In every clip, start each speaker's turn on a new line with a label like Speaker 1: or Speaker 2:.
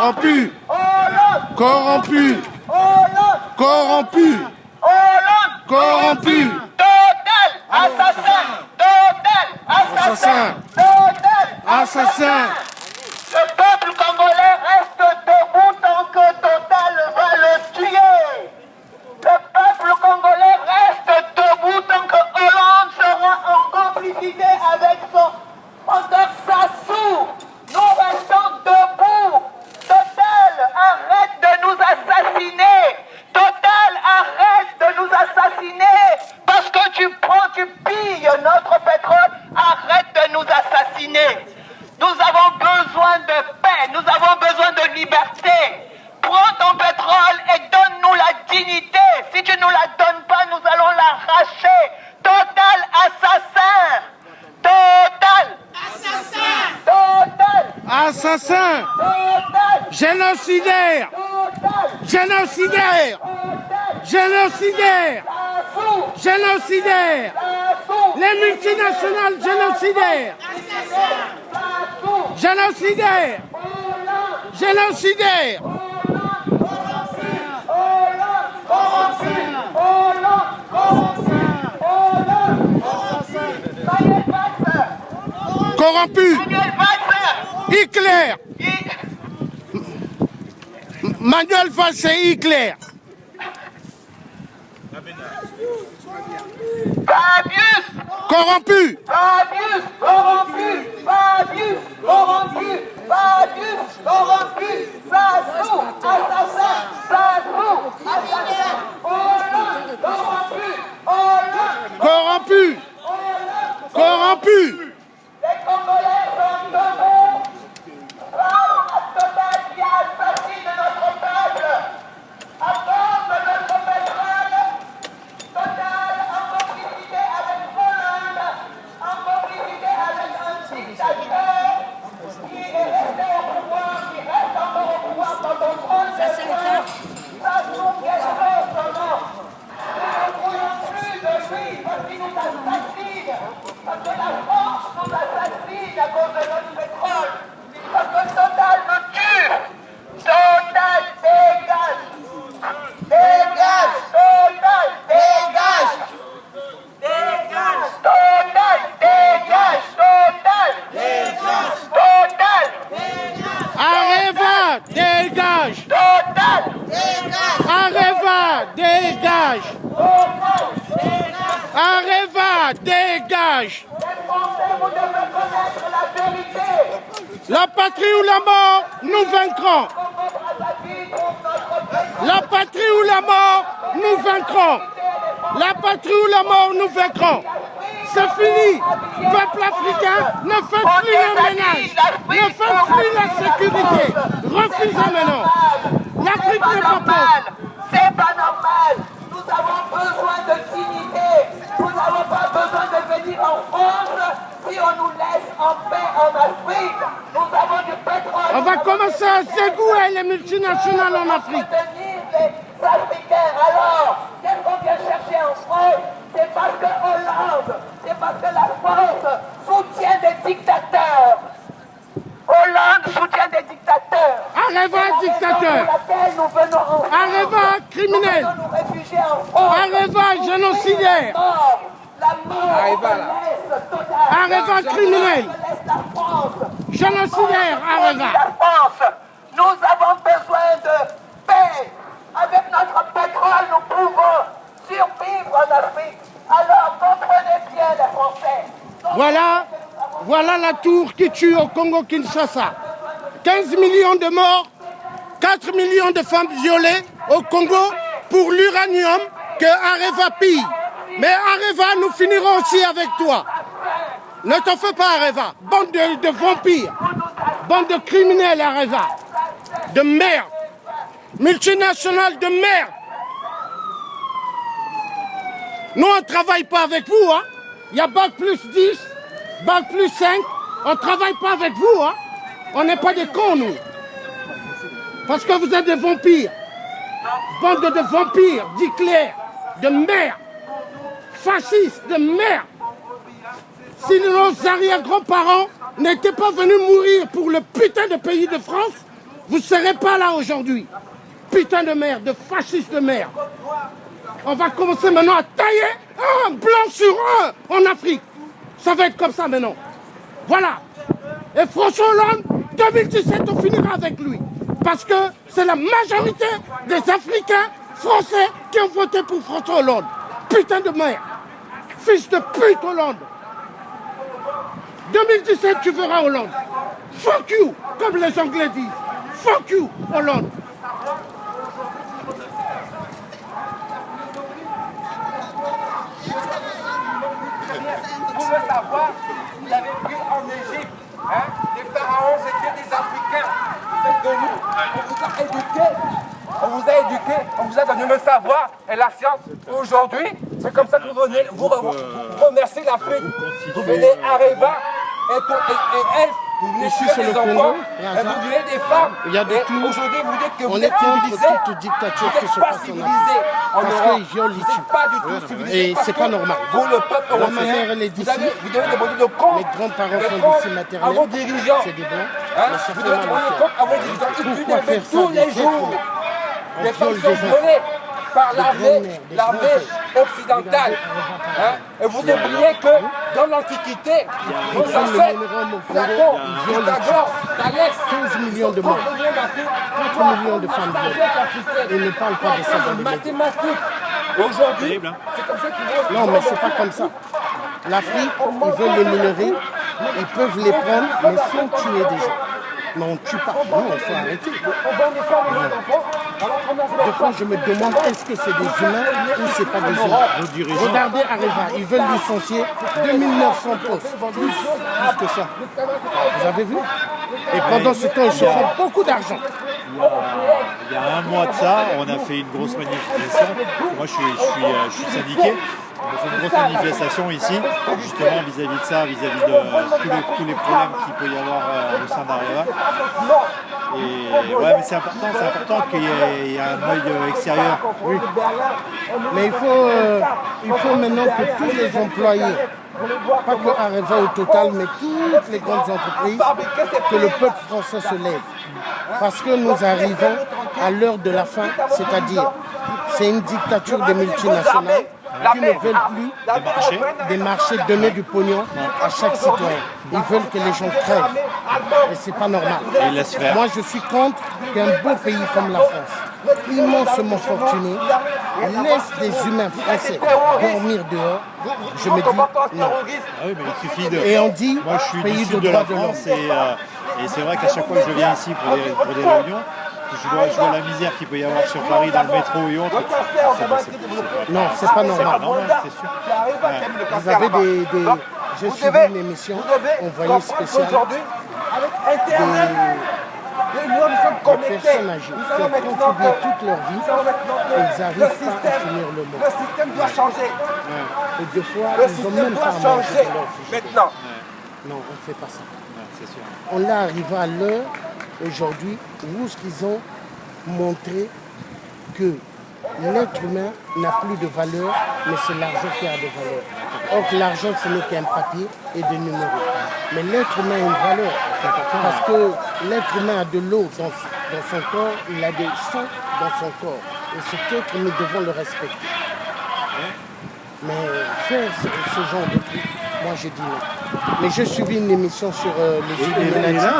Speaker 1: corrompu,
Speaker 2: Hollande,
Speaker 1: corrompu,
Speaker 2: Hollande,
Speaker 1: corrompu,
Speaker 2: Hollande,
Speaker 1: corrompu,
Speaker 2: total, assassin, total, assassin, total,
Speaker 1: assassin.
Speaker 2: Le peuple congolais reste debout tant que Total va le tuer. Le peuple congolais reste debout tant que Hollande sera en complicité avec son André Sassou. Nous restons debout. Total, arrête de nous assassiner. Total, arrête de nous assassiner. Parce que tu pilles notre pétrole. Arrête de nous assassiner. Nous avons besoin de paix, nous avons besoin de liberté. Prends ton pétrole et donne-nous la dignité. Si tu ne nous la donnes pas, nous allons l'arracher. Total assassin. Total. Assassin. Total.
Speaker 1: Assassin.
Speaker 2: Total.
Speaker 1: Génocidaire.
Speaker 2: Total.
Speaker 1: Génocidaire.
Speaker 2: Total.
Speaker 1: Génocidaire.
Speaker 2: Sassou.
Speaker 1: Génocidaire.
Speaker 2: Sassou.
Speaker 1: Les multinationales génocidaires.
Speaker 2: Sassou.
Speaker 1: Génocidaire. Génocidaire. Corrompu. Hitler. Manuel Valls, c'est Hitler.
Speaker 2: Fabius.
Speaker 1: Corrompu.
Speaker 2: Fabius, corrompu, Fabius, corrompu, Fabius, corrompu, Sassou, assassin, Sassou, assassin, Hollande, corrompu, Hollande,
Speaker 1: Corrompu. Corrompu.
Speaker 2: les Congolais sont debout, face à Total qui assassine notre peuple, à cause de notre pétrole, Total en complicité avec Hollande, en complicité avec un dictateur qui est resté au pouvoir, qui reste encore au pouvoir quand on prend le pouvoir. Sassou Nguesso, son nom. Nous ne voulons plus de lui parce qu'il nous assassine, parce que la France nous assassine à cause de notre pétrole, parce que Total nous tue. Total dégage. Dégage. Total dégage. Dégage. Total dégage. Total dégage. Total
Speaker 1: Areva, dégage.
Speaker 2: Total dégage.
Speaker 1: Areva, dégage. Areva, dégage.
Speaker 2: Les Français, vous devez connaître la vérité.
Speaker 1: La patrie ou la mort, nous vaincrons. La patrie ou la mort, nous vaincrons. La patrie ou la mort, nous vaincrons. C'est fini. Peuple africain, ne faites plus le ménage. Ne faites plus la sécurité. Refusez maintenant. L'Afrique n'est pas pauvre.
Speaker 2: C'est pas normal. Nous avons besoin de dignité. Nous n'avons pas besoin de venir en France si on nous laisse en paix en Afrique. Nous avons du pétrole.
Speaker 1: On va commencer à ségouer les multinationales en Afrique.
Speaker 2: Soutenir les Africains. Alors, qu'est-ce qu'on vient chercher en France? C'est parce que Hollande, c'est parce que la France soutient des dictateurs. Hollande soutient des dictateurs.
Speaker 1: Areva, dictateur. Areva, criminel. Areva, génocidaire. Areva, criminel. Génocidaire, Areva.
Speaker 2: Nous avons besoin de paix. Avec notre pétrole, nous pouvons survivre en Afrique. Alors comprenez bien les Français.
Speaker 1: Voilà la tour qui tue au Congo-Kinshasa. 15 millions de morts, 4 millions de femmes violées au Congo pour l'uranium que Areva pille. Mais Areva, nous finirons aussi avec toi. Ne t'en fais pas, Areva. Bande de vampires, bande de criminels, Areva. De merde. Multinationales de merde. Nous, on ne travaille pas avec vous. Hein. Il y a Bac plus 10, Bac plus 5. On ne travaille pas avec vous. Hein. On n'est pas des cons, nous. Parce que vous êtes des vampires. Bande de vampires, d'Hitler, de merde. Fascistes, de merde. Si nos arrière-grands-parents n'étaient pas venus mourir pour le putain de pays de France, Vous ne serez pas là aujourd'hui. Putain de merde, de fascistes de merde. On va commencer maintenant à tailler un blanc sur un en Afrique. Ça va être comme ça maintenant. Voilà. Et François Hollande, 2017, on finira avec lui. Parce que c'est la majorité des Africains français qui ont voté pour François Hollande. Putain de merde. Fils de pute Hollande. 2017, tu verras Hollande. Fuck you, comme les Anglais disent. Fuck you, Hollande.
Speaker 3: Vous voulez savoir, vous avez vu en Égypte, hein, les pharaons étaient des Africains. C'est de nous. On vous a éduqués. On vous a éduqués, on vous a donné le savoir et la science. Aujourd'hui, c'est comme ça que vous venez, vous remerciez l'Afrique. Vous venez à Reva et elle, vous venez
Speaker 1: Ici,
Speaker 3: tuer
Speaker 1: c'est
Speaker 3: des
Speaker 1: le
Speaker 3: enfants,
Speaker 1: Congo,
Speaker 3: et vous venez des femmes.
Speaker 1: Il y a de
Speaker 3: Et
Speaker 1: tout.
Speaker 3: aujourd'hui, vous dites que
Speaker 1: On
Speaker 3: vous
Speaker 1: est
Speaker 3: êtes
Speaker 1: contre
Speaker 3: civilisés.
Speaker 1: toute dictature
Speaker 3: Vous
Speaker 1: qui
Speaker 3: n'êtes
Speaker 1: se
Speaker 3: pas
Speaker 1: passe en
Speaker 3: civilisés en
Speaker 1: Parce
Speaker 3: Europe.
Speaker 1: qu'ils violent les
Speaker 3: Vous n'êtes pas du tout civilisés.
Speaker 1: Et
Speaker 3: parce
Speaker 1: c'est
Speaker 3: que
Speaker 1: pas normal.
Speaker 3: Vous, le peuple
Speaker 1: Ma
Speaker 3: européen,
Speaker 1: mère, elle est d'ici.
Speaker 3: vous devez demander de compte.
Speaker 1: Mes grands-parents sont
Speaker 3: compte
Speaker 1: d'ici
Speaker 3: à
Speaker 1: maternelle.
Speaker 3: vos dirigeants.
Speaker 1: C'est des blancs.
Speaker 3: Hein,
Speaker 1: Mais ça
Speaker 3: vous
Speaker 1: fait
Speaker 3: devez
Speaker 1: mal au
Speaker 3: demander
Speaker 1: cœur.
Speaker 3: compte à vos dirigeants. Ils
Speaker 1: Pourquoi
Speaker 3: tuent
Speaker 1: faire ça
Speaker 3: tous
Speaker 1: des
Speaker 3: les jours.
Speaker 1: On
Speaker 3: Les femmes
Speaker 1: viole
Speaker 3: sont
Speaker 1: des enfants.
Speaker 3: violées par l'armée
Speaker 1: des
Speaker 3: occidentale. Hein? Et vous oubliez que dans l'Antiquité, vos ancêtres, Platon, Pythagore, Thalès,
Speaker 1: 15 millions de morts. 4 millions de femmes violées. Ils ne parlent pas de ça dans les médias.
Speaker 3: mathématiques. Aujourd'hui, c'est comme ça qu'ils vont.
Speaker 1: Non, mais c'est pas comme ça. L'Afrique, ils veulent les minerais, ils peuvent les prendre, mais sans tuer des gens. Mais on ne tue pas. Non, il faut arrêter.
Speaker 3: On vend des femmes et des enfants. Alors qu'on a
Speaker 1: Des fois, je me demande est-ce que c'est des humains ou c'est pas des humains. Regardez Areva, ils veulent licencier 2900 postes. Plus que ça. Vous avez vu? Et pendant ce temps, ils se font beaucoup d'argent.
Speaker 4: Il y a un mois de ça, on a fait une grosse manifestation. Moi, je suis syndiqué. On a fait une grosse manifestation ici, justement vis-à-vis de ça, vis-à-vis de tous les problèmes qu'il peut y avoir au sein d'Areva. Et ouais, mais c'est important qu'il y ait un œil extérieur.
Speaker 1: Oui. Mais il faut maintenant que tous les employés, pas que Areva au total, mais toutes les grandes entreprises, que le peuple français se lève. Parce que nous arrivons à l'heure de la fin, c'est-à-dire c'est une dictature des multinationales qui ne veulent plus des marchés donner du pognon à chaque citoyen. Ils veulent que les gens crèvent. Et c'est pas normal.
Speaker 4: ils laissent faire.
Speaker 1: Moi, je suis contre qu'un beau pays comme la France, immensément fortuné, laisse des humains français dormir dehors. Je me dis non.
Speaker 4: Ah oui, mais il suffit de...
Speaker 1: Et on dit
Speaker 4: Moi, je suis
Speaker 1: pays
Speaker 4: du
Speaker 1: de
Speaker 4: sud de
Speaker 1: droit
Speaker 4: la
Speaker 1: de l'homme.
Speaker 4: France et c'est vrai qu'à chaque fois que je viens ici pour des réunions, je vois la misère qu'il peut y avoir sur Paris dans le métro et autres.
Speaker 1: Non, c'est pas
Speaker 4: C'est pas
Speaker 1: normal.
Speaker 4: normal, c'est sûr.
Speaker 1: Vous avez des... J'ai suivi une émission envoyée spéciale
Speaker 3: aujourd'hui, avec Internet, nous sommes
Speaker 1: des
Speaker 3: connectés.
Speaker 1: personnes âgées
Speaker 3: Nous
Speaker 1: qui
Speaker 3: allons
Speaker 1: ont
Speaker 3: maintenant
Speaker 1: contribué toute leur vie
Speaker 3: nous allons maintenant
Speaker 1: et ils n'arrivent pas à finir le mois.
Speaker 3: Le système doit changer.
Speaker 1: Et des fois,
Speaker 3: Le
Speaker 1: ils n'ont
Speaker 3: système
Speaker 1: même
Speaker 3: doit
Speaker 1: pas à manger
Speaker 3: changer.
Speaker 1: pour leur fiche.
Speaker 3: Maintenant,
Speaker 1: Non, on ne fait pas ça.
Speaker 4: Ouais, c'est sûr.
Speaker 1: On est arrivé à l'heure, aujourd'hui, où ils ont montré que l'être humain n'a plus de valeur, mais c'est l'argent qui a de valeur. Or, l'argent, ce n'est qu'un papier et des numéros. Mais l'être humain a une valeur. Parce que l'être humain a de l'eau dans son corps, il a des sang dans son corps. Et cet être, nous devons le respecter. Mais faire ce genre de truc, moi je dis non. Mais j'ai suivi une émission sur les
Speaker 5: Et
Speaker 1: Illuminati.
Speaker 5: là,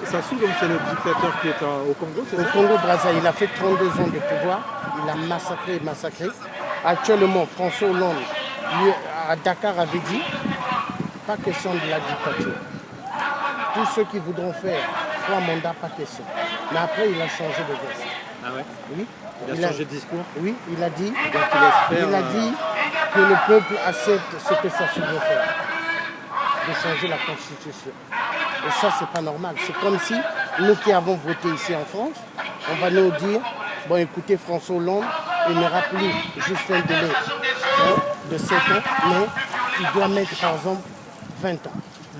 Speaker 5: ça se comme c'est le dictateur qui est au Congo, c'est
Speaker 1: Au
Speaker 5: ça?
Speaker 1: Congo-Brazza, il a fait 32 ans de pouvoir. Il a massacré. Actuellement, François Hollande, lui, à Dakar, avait dit, pas question de la dictature. Tous ceux qui voudront faire 3 mandats, pas question. Mais après, il a changé de veste.
Speaker 4: Ah ouais?
Speaker 1: Oui.
Speaker 4: Il a changé de discours?
Speaker 1: Oui, il a dit,
Speaker 4: Donc il laisse faire.
Speaker 1: il a dit que le peuple accepte ce que ça se veut faire. De changer la constitution. Et ça, c'est pas normal. C'est comme si nous qui avons voté ici en France, on va nous dire, bon écoutez, François Hollande, il n'aura plus juste un délai de 7 ans, mais il doit mettre par exemple 20 ans.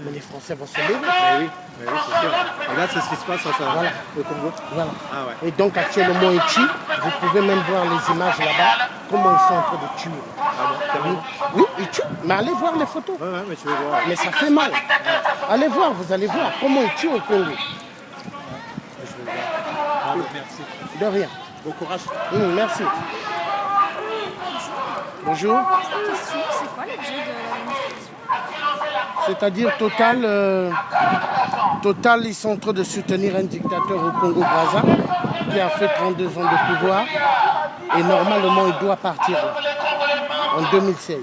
Speaker 1: Mais les Français vont se lever.
Speaker 5: Oui, c'est sûr. Et là, c'est ce qui se passe
Speaker 1: Voilà.
Speaker 5: au Congo.
Speaker 1: Voilà.
Speaker 5: Ah ouais.
Speaker 1: Et donc actuellement, ils tuent. Vous pouvez même voir les images là-bas, comment ils sont en train de tuer. Oui, oui, ils tuent. Mais allez voir les photos.
Speaker 5: Ouais, mais tu veux voir.
Speaker 1: Mais ça fait mal. Allez voir, vous allez voir comment ils tuent au Congo. De rien.
Speaker 5: Bon courage.
Speaker 1: Merci. Bonjour.
Speaker 6: Question, c'est quoi l'objet de la manifestation?
Speaker 1: C'est-à-dire Total, ils sont en train de soutenir un dictateur au Congo-Brazza qui a fait 32 ans de pouvoir et normalement il doit partir en 2016.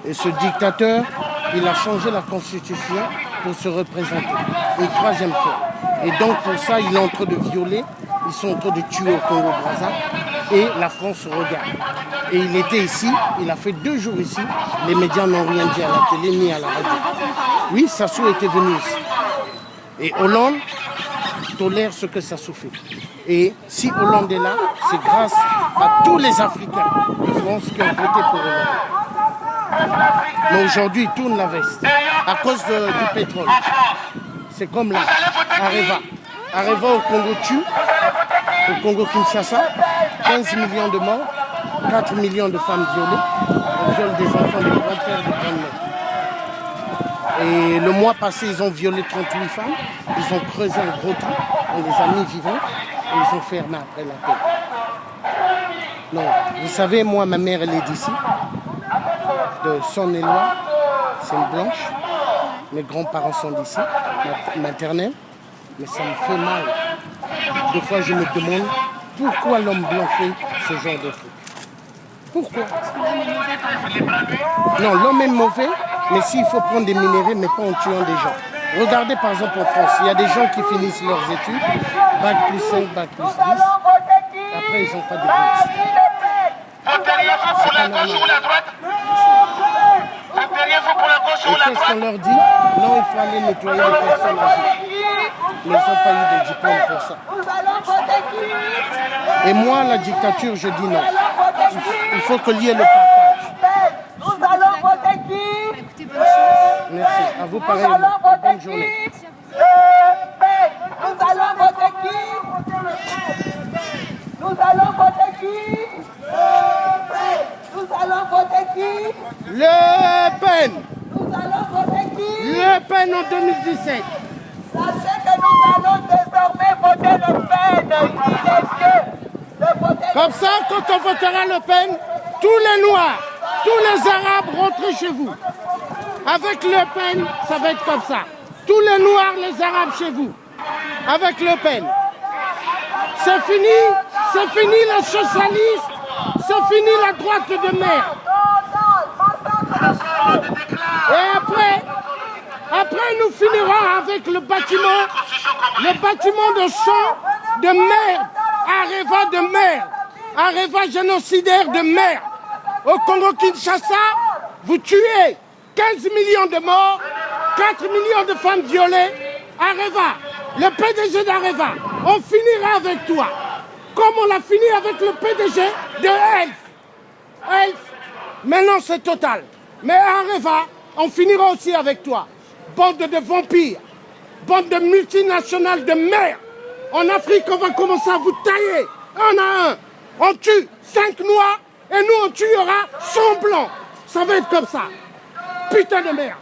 Speaker 1: Et ce dictateur, il a changé la constitution pour se représenter une troisième fois. Et donc pour ça, il est en train de violer, ils sont en train de tuer au Congo-Brazza et la France regarde. Et il était ici, il a fait 2 jours ici, les médias n'ont rien dit à la télé ni à la radio. Oui, Sassou était venu ici. Et Hollande tolère ce que Sassou fait. Et si Hollande est là, c'est grâce à tous les Africains de France qui ont voté pour Hollande. Mais aujourd'hui, ils tournent la veste à cause du pétrole. C'est comme là, Areva. Areva au Congo tue, au Congo-Kinshasa, 15 millions de morts, 4 millions de femmes violées, on viole des enfants, des grands-pères, des grands-mères. Et le mois passé, ils ont violé 38 femmes, ils ont creusé un gros trou, on les a mis vivants et ils ont fermé après la paix. Non, vous savez, moi, ma mère, elle est d'ici, de Saône-et-Loire, c'est une blanche. Mes grands-parents sont d'ici, maternelle, mais ça me fait mal. Des fois, je me demande pourquoi l'homme blanc fait ce genre de truc. Pourquoi? Non, l'homme est mauvais, mais s'il faut prendre des minéraux, mais pas en tuant des gens. Regardez par exemple en France, il y a des gens qui finissent leurs études, bac plus 5, bac plus 10, après ils n'ont pas de bourse. C'est pas normal. Et qu'est-ce qu'on leur dit? Non, il faut aller nettoyer les personnes âgées. Mais ils n'ont pas eu de diplôme pour ça. Et moi, la dictature, je dis non. Il faut qu'il y ait le partage.
Speaker 2: Nous allons voter qui?
Speaker 6: Écoutez, bonne chance.
Speaker 1: Merci. À vous pareil. Bonne journée.
Speaker 2: Nous allons voter qui? Nous allons voter qui? Nous allons voter qui?
Speaker 1: Le Pen.
Speaker 2: Nous allons voter qui?
Speaker 1: Le Pen en 2017.
Speaker 2: Sachez que nous allons désormais voter Le Pen. Il est mieux de voter
Speaker 1: Comme ça, quand on votera Le Pen, tous les Noirs, tous les Arabes rentrez chez vous. Avec Le Pen, ça va être comme ça. Tous les Noirs, les Arabes chez vous. Avec Le Pen. C'est fini les socialistes, c'est fini la droite de merde. Et après nous finirons avec le bâtiment de sang de merde, Areva de merde, Areva génocidaire de merde. Au Congo-Kinshasa, vous tuez 15 millions de morts, 4 millions de femmes violées. Areva, le PDG d'Areva, on finira avec toi. Comme on l'a fini avec le PDG de Elf. Maintenant c'est Total. Mais Areva, on finira aussi avec toi. Bande de vampires, bande de multinationales de merde. En Afrique, on va commencer à vous tailler. Un à un. On tue 5 noirs et nous on tuera 100 blancs. Ça va être comme ça. Putain de merde.